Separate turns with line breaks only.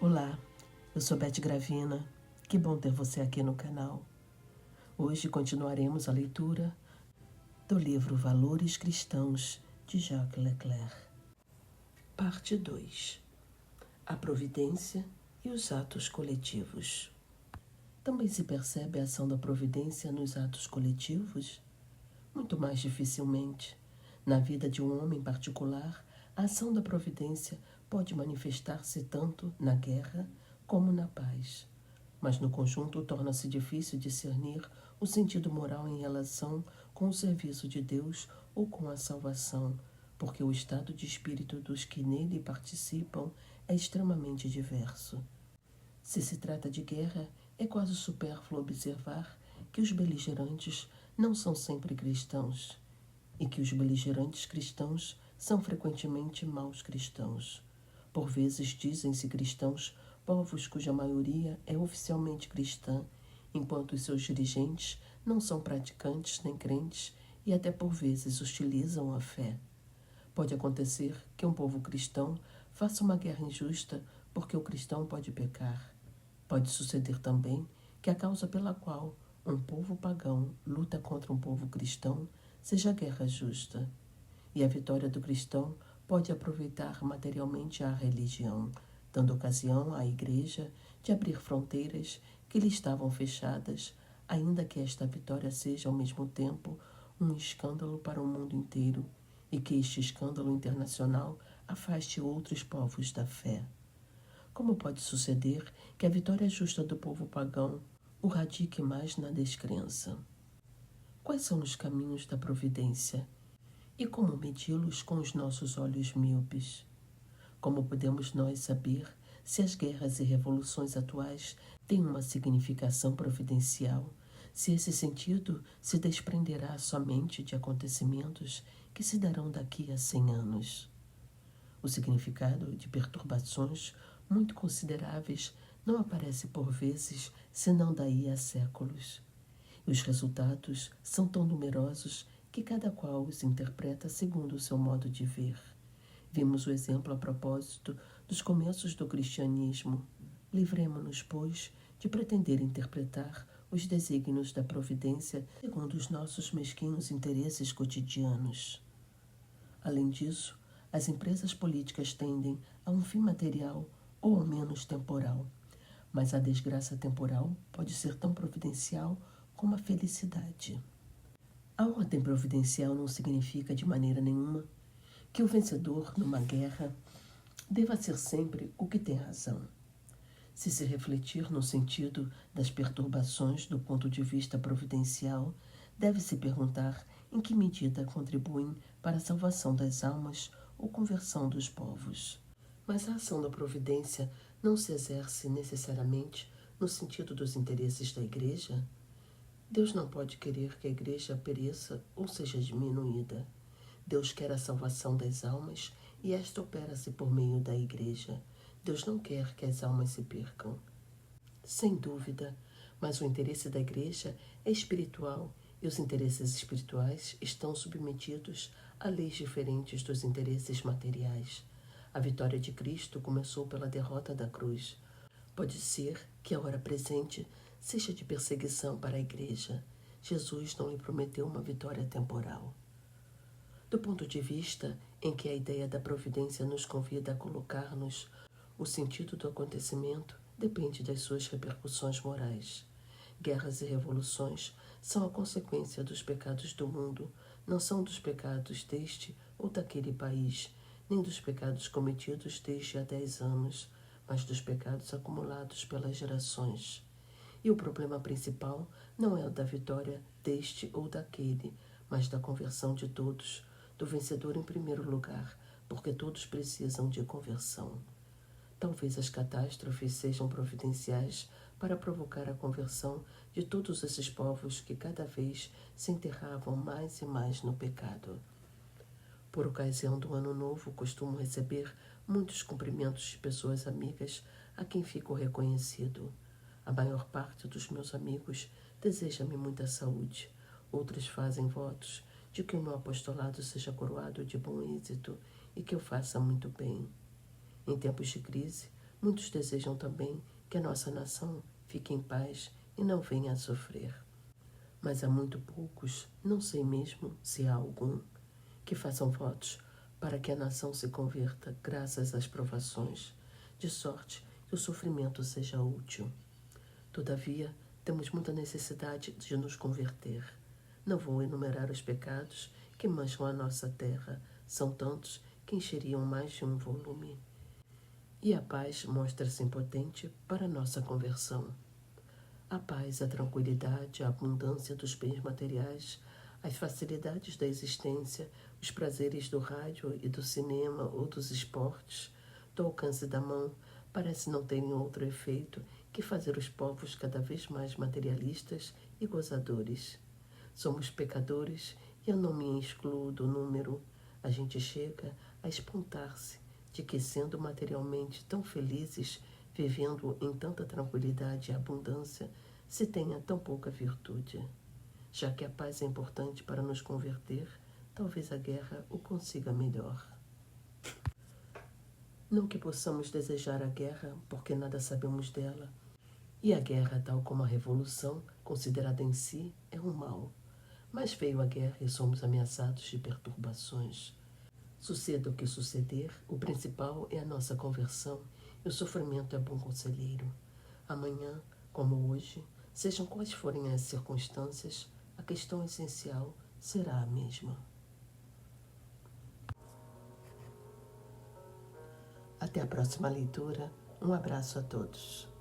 Olá, eu sou Beth Gravina. Que bom ter você aqui no canal. Hoje continuaremos a leitura do livro Valores Cristãos, de Jacques Leclerc. Parte 2. A providência e os atos coletivos. Também se percebe a ação da providência nos atos coletivos? Muito mais dificilmente. Na vida de um homem particular, a ação da providência pode manifestar-se tanto na guerra como na paz. Mas no conjunto torna-se difícil discernir o sentido moral em relação com o serviço de Deus ou com a salvação, porque o estado de espírito dos que nele participam é extremamente diverso. Se se trata de guerra, é quase supérfluo observar que os beligerantes não são sempre cristãos e que os beligerantes cristãos são frequentemente maus cristãos. Por vezes dizem-se cristãos povos cuja maioria é oficialmente cristã, enquanto os seus dirigentes não são praticantes nem crentes e até por vezes hostilizam a fé. Pode acontecer que um povo cristão faça uma guerra injusta porque o cristão pode pecar. Pode suceder também que a causa pela qual um povo pagão luta contra um povo cristão seja a guerra justa. E a vitória do cristão pode aproveitar materialmente a religião, dando ocasião à Igreja de abrir fronteiras que lhe estavam fechadas, ainda que esta vitória seja ao mesmo tempo um escândalo para o mundo inteiro e que este escândalo internacional afaste outros povos da fé. Como pode suceder que a vitória justa do povo pagão o radique mais na descrença? Quais são os caminhos da providência? E como medi-los com os nossos olhos míopes? Como podemos nós saber se as guerras e revoluções atuais têm uma significação providencial, se esse sentido se desprenderá somente de acontecimentos que se darão daqui a 100 anos? O significado de perturbações muito consideráveis não aparece por vezes, senão daí a séculos. E os resultados são tão numerosos que cada qual os interpreta segundo o seu modo de ver. Vimos o exemplo a propósito dos começos do cristianismo. Livremo-nos, pois, de pretender interpretar os desígnios da providência segundo os nossos mesquinhos interesses cotidianos. Além disso, as empresas políticas tendem a um fim material ou ao menos temporal, mas a desgraça temporal pode ser tão providencial como a felicidade. A ordem providencial não significa de maneira nenhuma que o vencedor numa guerra deva ser sempre o que tem razão. Se se refletir no sentido das perturbações do ponto de vista providencial, deve-se perguntar em que medida contribuem para a salvação das almas ou conversão dos povos. Mas a ação da providência não se exerce necessariamente no sentido dos interesses da Igreja? Deus não pode querer que a Igreja pereça ou seja diminuída. Deus quer a salvação das almas e esta opera-se por meio da Igreja. Deus não quer que as almas se percam. Sem dúvida, mas o interesse da Igreja é espiritual e os interesses espirituais estão submetidos a leis diferentes dos interesses materiais. A vitória de Cristo começou pela derrota da cruz. Pode ser que a hora presente seja de perseguição para a Igreja. Jesus não lhe prometeu uma vitória temporal. Do ponto de vista em que a ideia da providência nos convida a colocar-nos, o sentido do acontecimento depende das suas repercussões morais. Guerras e revoluções são a consequência dos pecados do mundo, não são dos pecados deste ou daquele país, nem dos pecados cometidos desde há 10 anos, mas dos pecados acumulados pelas gerações. E o problema principal não é o da vitória deste ou daquele, mas da conversão de todos, do vencedor em primeiro lugar, porque todos precisam de conversão. Talvez as catástrofes sejam providenciais para provocar a conversão de todos esses povos que cada vez se enterravam mais e mais no pecado. Por ocasião do Ano Novo, costumo receber muitos cumprimentos de pessoas amigas a quem fico reconhecido. A maior parte dos meus amigos deseja-me muita saúde. Outros fazem votos de que o meu apostolado seja coroado de bom êxito e que eu faça muito bem. Em tempos de crise, Muitos desejam também que a nossa nação fique em paz e não venha a sofrer. Mas há muito poucos, não sei mesmo se há algum, que façam votos para que a nação se converta graças às provações, de sorte que o sofrimento seja útil. Todavia, temos muita necessidade de nos converter. Não vou enumerar os pecados que mancham a nossa terra, são tantos que encheriam mais de um volume. E a paz mostra-se impotente para nossa conversão. A paz, a tranquilidade, a abundância dos bens materiais, as facilidades da existência, os prazeres do rádio e do cinema ou dos esportes, do alcance da mão, parece não terem outro efeito que fazer os povos cada vez mais materialistas e gozadores. Somos pecadores e eu não me excluo do número. A gente chega a espantar-se de que, sendo materialmente tão felizes, vivendo em tanta tranquilidade e abundância, se tenha tão pouca virtude. Já que a paz é importante para nos converter, talvez a guerra o consiga melhor. Não que possamos desejar a guerra, porque nada sabemos dela. E a guerra, tal como a revolução, considerada em si, é um mal. Mas veio a guerra e somos ameaçados de perturbações. Suceda o que suceder, o principal é a nossa conversão, e o sofrimento é bom conselheiro. Amanhã, como hoje, sejam quais forem as circunstâncias, a questão essencial será a mesma. Até a próxima leitura. Um abraço a todos.